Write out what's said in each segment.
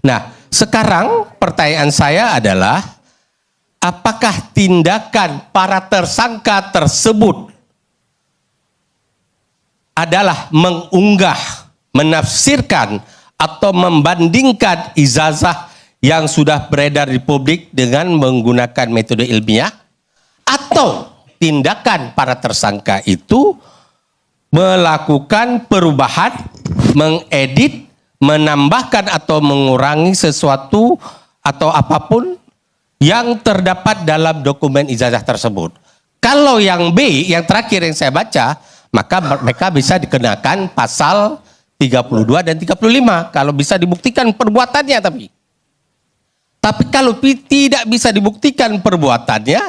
Nah, sekarang pertanyaan saya adalah, apakah tindakan para tersangka tersebut adalah mengunggah, menafsirkan, atau membandingkan ijazah yang sudah beredar di publik dengan menggunakan metode ilmiah, atau tindakan para tersangka itu melakukan perubahan, mengedit, menambahkan atau mengurangi sesuatu atau apapun yang terdapat dalam dokumen ijazah tersebut. Kalau yang B, yang terakhir yang saya baca, maka mereka bisa dikenakan pasal 32 dan 35 kalau bisa dibuktikan perbuatannya. Tapi kalau tidak bisa dibuktikan perbuatannya,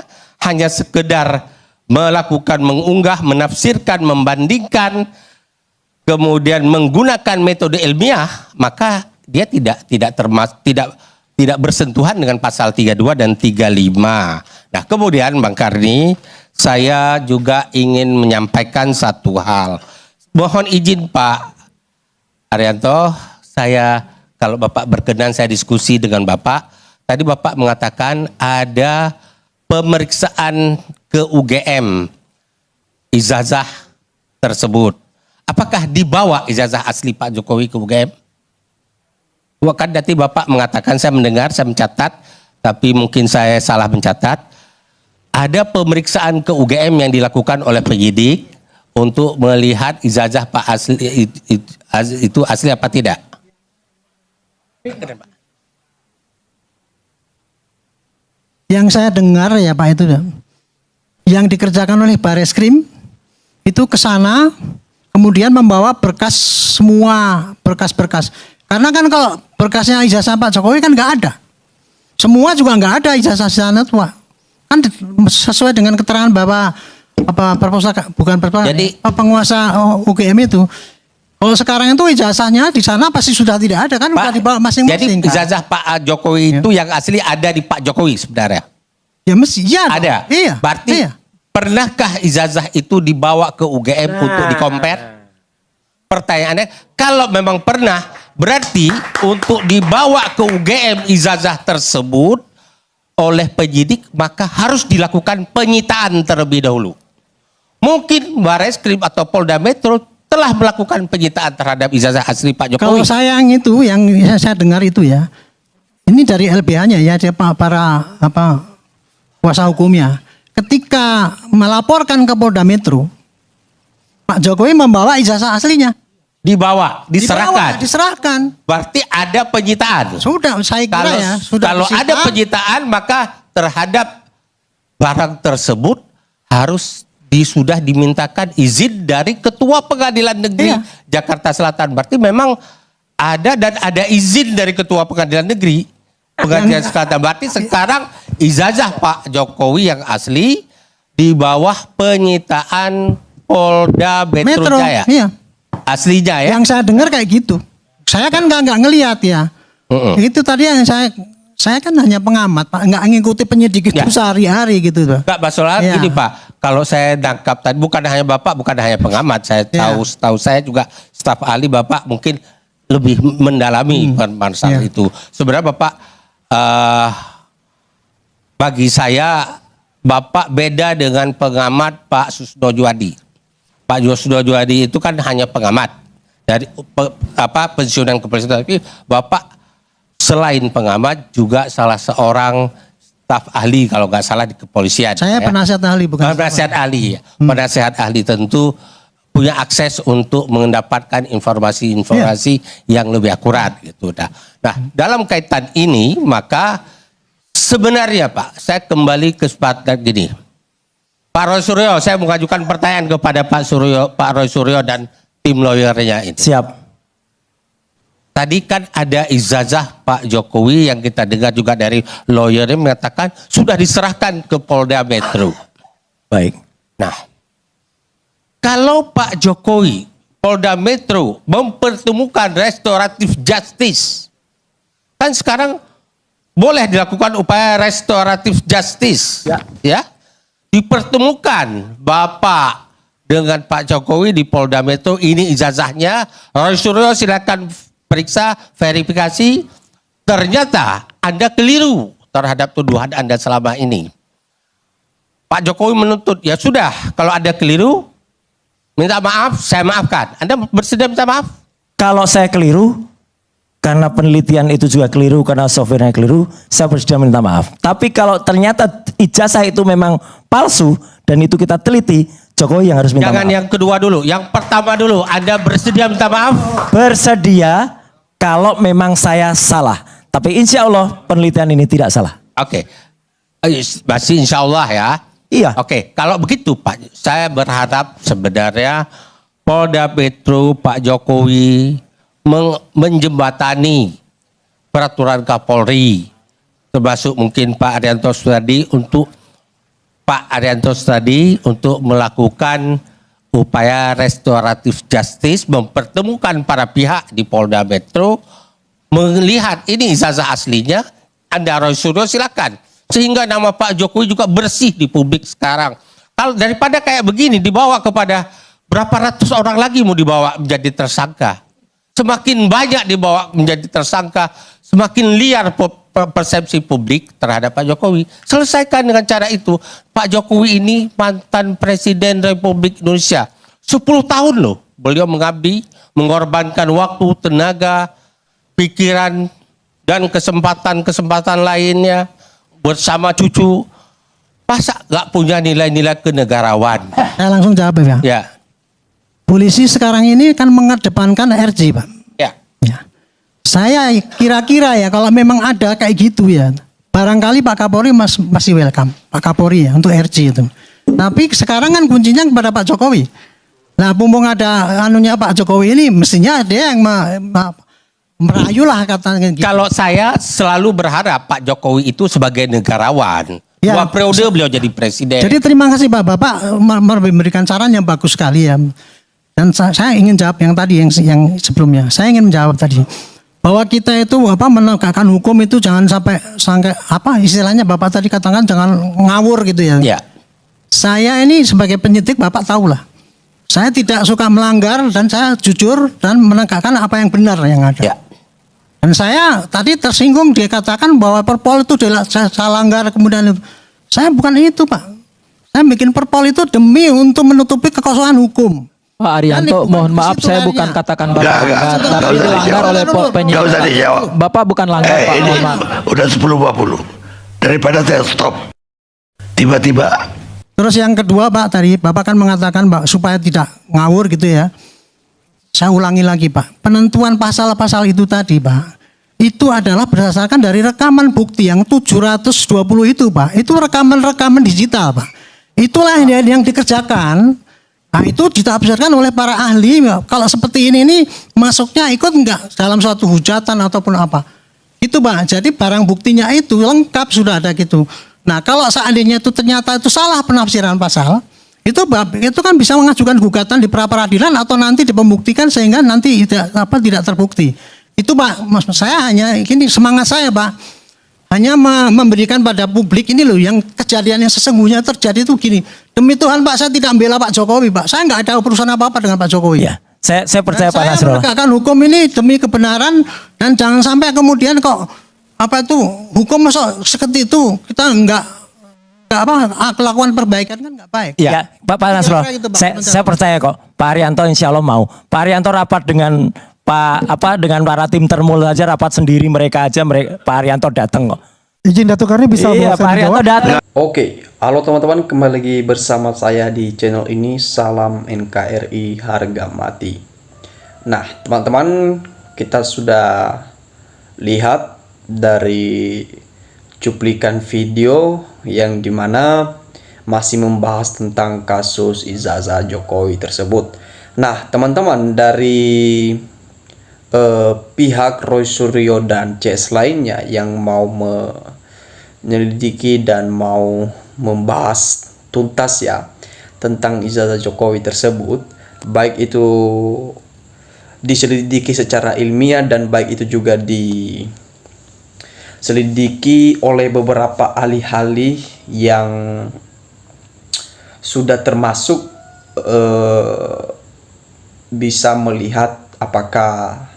hanya sekedar melakukan mengunggah, menafsirkan, membandingkan, kemudian menggunakan metode ilmiah, maka dia tidak bersentuhan dengan pasal 32 dan 35. Nah, kemudian Bang Karni, saya juga ingin menyampaikan satu hal. Mohon izin Pak Arianto, kalau Bapak berkenan saya diskusi dengan Bapak. Tadi Bapak mengatakan ada pemeriksaan ke UGM ijazah tersebut. Apakah dibawa ijazah asli Pak Jokowi ke UGM? Kan tadi Bapak mengatakan, saya mendengar, saya mencatat, tapi mungkin saya salah mencatat. Ada pemeriksaan ke UGM yang dilakukan oleh penyidik untuk melihat ijazah Pak asli itu asli apa tidak? Yang saya dengar ya Pak itu, yang dikerjakan oleh Bareskrim itu ke sana, kemudian membawa berkas, semua berkas-berkas. Karena kan kalau berkasnya ijazah Pak Jokowi kan nggak ada, semua juga nggak ada ijazah sana tuh Pak. Kan sesuai dengan keterangan Bapak penguasa UGM itu. Kalau sekarang itu ijazahnya di sana pasti sudah tidak ada kan, sudah dibawa masing-masing. Jadi ijazah Pak Jokowi itu yang asli ada di Pak Jokowi sebenarnya? Ya mesti ya. Ada. Iya. Berarti pernahkah ijazah itu dibawa ke UGM untuk dikompar? Pertanyaannya, kalau memang pernah, berarti untuk dibawa ke UGM ijazah tersebut oleh penyidik, maka harus dilakukan penyitaan terlebih dahulu. Mungkin Bareskrim atau Polda Metro telah melakukan penyitaan terhadap ijazah asli Pak Jokowi. Kalau saya yang saya dengar itu ya, ini dari LBH-nya ya, para kuasa hukumnya. Ketika melaporkan ke Polda Metro, Pak Jokowi membawa ijazah aslinya. Diserahkan. Berarti ada penyitaan. Sudah, saya kira kalau ada penyitaan, maka terhadap barang tersebut harus sudah dimintakan izin dari Ketua Pengadilan Negeri Jakarta Selatan. Berarti memang ada izin dari Ketua Pengadilan Negeri Pengadilan Selatan. Berarti sekarang ijazah Pak Jokowi yang asli di bawah penyitaan Polda Metro Jaya. Iya. Aslinya ya. Yang saya dengar kayak gitu. Saya kan nggak ngelihat ya. Itu tadi yang saya kan hanya pengamat Pak, nggak ngikuti penyidik itu sehari-hari gitu Pak. Enggak, Pak Solar, gini Pak, kalau saya tangkap tadi, bukan hanya Bapak, bukan hanya pengamat, saya tahu saya juga staf ahli, Bapak mungkin lebih mendalami masalah itu. Sebenarnya Bapak, bagi saya, Bapak beda dengan pengamat Pak Susno Juwadi. Pak Susno Juwadi itu kan hanya pengamat dari pensiunan kepresidenan, tapi Bapak selain pengamat juga salah seorang staf ahli kalau nggak salah di kepolisian. Saya penasihat ahli bukan. Penasihat ahli. Penasihat ahli tentu punya akses untuk mendapatkan informasi-informasi yang lebih akurat gitu. Nah, dalam kaitan ini maka sebenarnya Pak, saya kembali ke sepakat gini. Pak Roy Suryo, saya mengajukan pertanyaan kepada Pak Roy Suryo dan tim lawyernya ini. Siap. Tadi kan ada ijazah Pak Jokowi yang kita dengar juga dari lawyernya mengatakan sudah diserahkan ke Polda Metro. Baik. Nah, kalau Pak Jokowi, Polda Metro mempertemukan restoratif justice, kan sekarang boleh dilakukan upaya restoratif justice, ya, dipertemukan Bapak dengan Pak Jokowi di Polda Metro, ini ijazahnya, Roy Suryo silakan periksa, verifikasi, ternyata Anda keliru terhadap tuduhan Anda selama ini. Pak Jokowi menuntut, ya sudah, kalau ada keliru, minta maaf, saya maafkan. Anda bersedia minta maaf? Kalau saya keliru, karena penelitian itu juga keliru, karena softwarenya keliru, saya bersedia minta maaf. Tapi kalau ternyata ijazah itu memang palsu, dan itu kita teliti, Jokowi yang harus minta Jangan maaf. yang kedua dulu, yang pertama dulu. Anda bersedia minta maaf? Bersedia kalau memang saya salah. Tapi insya Allah penelitian ini tidak salah. Oke. Masih insya Allah ya. Iya. Oke, kalau begitu Pak, saya berharap sebenarnya Polda Metro Pak Jokowi menjembatani peraturan Kapolri, termasuk mungkin Pak Arianto tadi untuk melakukan upaya restoratif justice, mempertemukan para pihak di Polda Metro, melihat ini ijazah aslinya, Anda Roy Suryo silakan. Sehingga nama Pak Jokowi juga bersih di publik sekarang. Kalau daripada kayak begini dibawa kepada berapa ratus orang lagi mau dibawa menjadi tersangka. Semakin banyak dibawa menjadi tersangka, semakin liar persepsi publik terhadap Pak Jokowi. Selesaikan dengan cara itu. Pak Jokowi ini mantan Presiden Republik Indonesia. 10 tahun loh beliau mengabdi, mengorbankan waktu, tenaga, pikiran, dan kesempatan-kesempatan lainnya bersama cucu. Masa gak punya nilai-nilai kenegarawan? Saya langsung jawab ya. Ya, Polisi sekarang ini kan mengedepankan RJ, Pak. ya. Ya. Saya kira-kira ya kalau memang ada kayak gitu ya, barangkali Pak Kapolri masih welcome, Pak Kapolri ya untuk RJ itu. Tapi sekarang kan kuncinya kepada Pak Jokowi. Nah, mumpung ada anunya Pak Jokowi ini, mestinya ada yang merayu lah katanya gitu. Kalau saya selalu berharap Pak Jokowi itu sebagai negarawan. Ya. 2 periode beliau jadi presiden. Jadi terima kasih Pak, Bapak memberikan saran yang bagus sekali ya. Dan saya ingin jawab yang tadi yang sebelumnya. Saya ingin menjawab tadi bahwa kita itu menegakkan hukum itu jangan sampai istilahnya Bapak tadi katakan jangan ngawur gitu ya. Ya. Saya ini sebagai penyidik Bapak tahulah. Saya tidak suka melanggar dan saya jujur dan menegakkan apa yang benar yang ada. Ya. Dan saya tadi tersinggung dia katakan bahwa perpol itu saya langgar kemudian saya bukan itu Pak. Saya bikin perpol itu demi untuk menutupi kekosongan hukum. Pak Arianto, mohon maaf saya bukan katakan Bapak langgar, tapi dilanggar oleh penyidik. Nggak usah dijawab. Bapak bukan langgar Pak, Ini mohon maaf. udah 10.20. Daripada saya stop. Tiba-tiba Terus yang kedua Pak tadi Bapak kan mengatakan Pak supaya tidak ngawur gitu ya. Saya ulangi lagi Pak, penentuan pasal-pasal itu tadi Pak, itu adalah berdasarkan dari rekaman bukti yang 720 itu Pak. Itu rekaman-rekaman digital Pak. Itulah yang dikerjakan. Nah itu ditafsirkan oleh para ahli. Kalau seperti ini masuknya ikut enggak dalam suatu hujatan ataupun apa. Itu Pak, jadi barang buktinya itu lengkap sudah ada gitu. Nah kalau seandainya itu ternyata itu salah penafsiran pasal, itu kan bisa mengajukan gugatan di pra peradilan atau nanti dipembuktikan sehingga nanti tidak terbukti. Itu Pak, maksud saya hanya ini semangat saya Pak, hanya memberikan pada publik ini loh yang kejadian yang sesungguhnya terjadi itu gini. Demi Tuhan Pak, saya tidak membela Pak Jokowi Pak, saya nggak ada urusan apa-apa dengan Pak Jokowi. Ya, saya percaya Dan Pak saya Nasrullah. menegakkan hukum ini demi kebenaran dan jangan sampai kemudian kok hukum masuk seperti itu kita nggak kelakuan perbaikan kan nggak baik. Ya, Pak Nasrullah, Kira-kira gitu, Pak, saya percaya kok Pak Arianto insya Allah mau. Pak Arianto rapat dengan dengan para tim termul saja, rapat sendiri mereka aja, Pak Arianto datang kok. Izin Datuk Karni bisa Iya, Pak Arianto datang. Oke, halo teman-teman, kembali lagi bersama saya di channel ini. Salam NKRI harga mati. Nah, teman-teman, kita sudah lihat dari cuplikan video yang dimana masih membahas tentang kasus ijazah Jokowi tersebut. Nah, teman-teman, dari pihak Roy Suryo dan CS lainnya yang mau menyelidiki dan mau membahas tuntas ya tentang ijazah Jokowi tersebut, baik itu diselidiki secara ilmiah dan baik itu juga diselidiki oleh beberapa ahli-ahli yang sudah termasuk bisa melihat apakah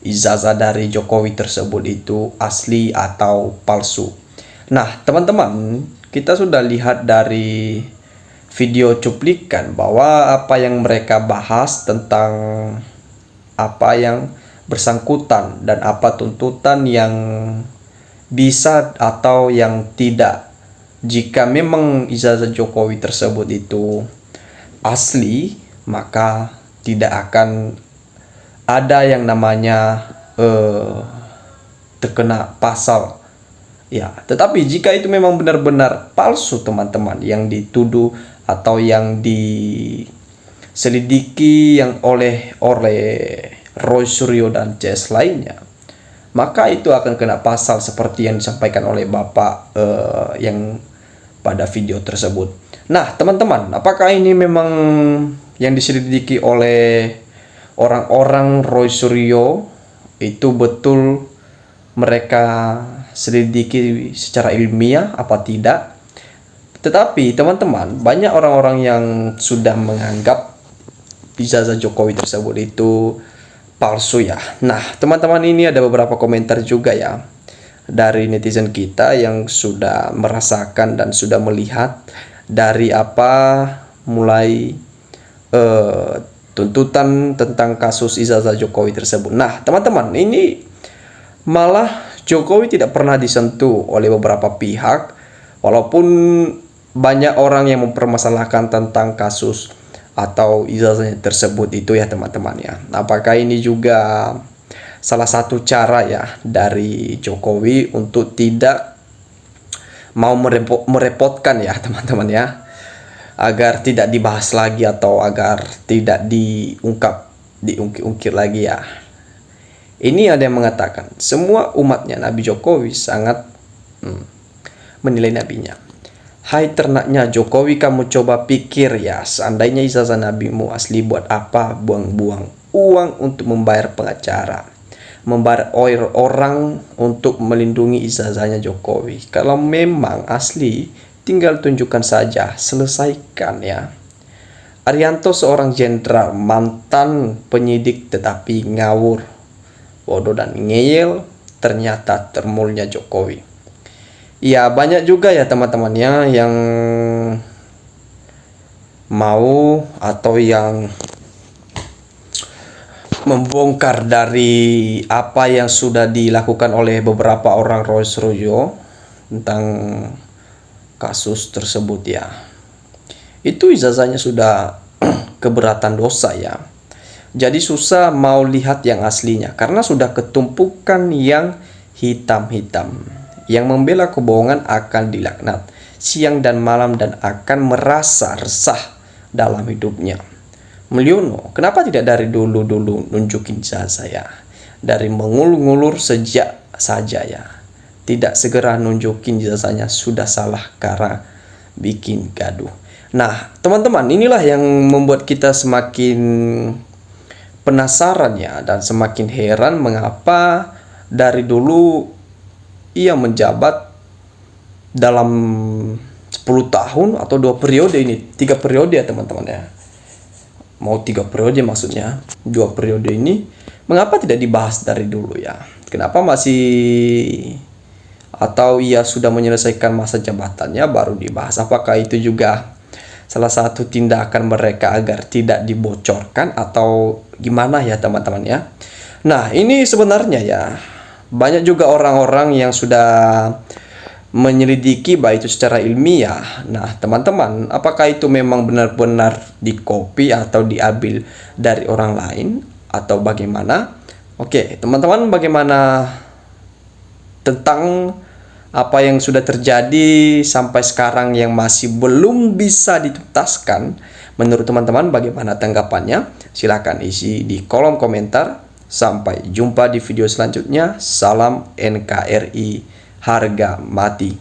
ijazah dari Jokowi tersebut itu asli atau palsu. Nah, teman-teman, kita sudah lihat dari video cuplikan bahwa apa yang mereka bahas tentang apa yang bersangkutan dan apa tuntutan yang bisa atau yang tidak. Jika memang ijazah Jokowi tersebut itu asli, maka tidak akan ada yang namanya terkena pasal. Ya, tetapi jika itu memang benar-benar palsu, teman-teman, yang dituduh atau yang diselidiki yang oleh Roy Suryo dan CS lainnya, maka itu akan kena pasal seperti yang disampaikan oleh Bapak yang pada video tersebut. Nah, teman-teman, apakah ini memang yang diselidiki oleh orang-orang Roy Suryo itu betul mereka selidiki secara ilmiah apa tidak? Tetapi teman-teman, banyak orang-orang yang sudah menganggap ijazah Jokowi tersebut itu palsu ya. Nah, teman-teman, ini ada beberapa komentar juga ya dari netizen kita yang sudah merasakan dan sudah melihat dari apa mulai tuntutan tentang kasus ijazah Jokowi tersebut. Nah, teman-teman, ini malah Jokowi tidak pernah disentuh oleh beberapa pihak, walaupun banyak orang yang mempermasalahkan tentang kasus atau ijazahnya tersebut itu ya, teman-teman ya. Apakah ini juga salah satu cara ya dari Jokowi untuk tidak mau merepotkan ya, teman-teman ya, agar tidak dibahas lagi atau agar tidak diungkit lagi ya. Ini ada yang mengatakan semua umatnya Nabi Jokowi sangat menilai nabinya. Hai ternaknya Jokowi, kamu coba pikir ya, seandainya ijazah nabimu asli, buat apa buang-buang uang untuk membayar pengacara, membayar orang untuk melindungi ijazahnya Jokowi? Kalau memang asli, tinggal tunjukkan saja, selesaikan ya. Arianto seorang jenderal, mantan penyidik tetapi ngawur, bodoh dan ngeyel, ternyata termulnya Jokowi. Ya, banyak juga ya teman-teman ya yang mau atau yang membongkar dari apa yang sudah dilakukan oleh beberapa orang Roy Suryo tentang kasus tersebut ya. Itu ijazahnya sudah keberatan dosa ya. Jadi susah mau lihat yang aslinya karena sudah ketumpukan yang hitam-hitam. Yang membela kebohongan akan dilaknat siang dan malam dan akan merasa resah dalam hidupnya. Mulyono, kenapa tidak dari dulu nunjukin ijazah ya? Dari mengulur-ngulur sejak saja ya. Tidak segera nunjukin ijazahnya sudah salah karena bikin gaduh. Nah, teman-teman, inilah yang membuat kita semakin penasaran ya dan semakin heran mengapa dari dulu ia menjabat dalam 10 tahun atau 2 periode ini, 3 periode ya teman-teman ya. Mau 3 periode maksudnya, 2 periode ini mengapa tidak dibahas dari dulu ya? Kenapa masih atau ia sudah menyelesaikan masa jabatannya baru dibahas? Apakah itu juga salah satu tindakan mereka agar tidak dibocorkan atau gimana ya teman-teman ya? Nah, ini sebenarnya ya banyak juga orang-orang yang sudah menyelidiki baik itu secara ilmiah. Nah, teman-teman, apakah itu memang benar-benar dikopi atau diambil dari orang lain atau bagaimana? Oke, teman-teman, bagaimana tentang apa yang sudah terjadi sampai sekarang yang masih belum bisa dituntaskan? Menurut teman-teman bagaimana tanggapannya? Silakan isi di kolom komentar. Sampai jumpa di video selanjutnya. Salam NKRI harga mati.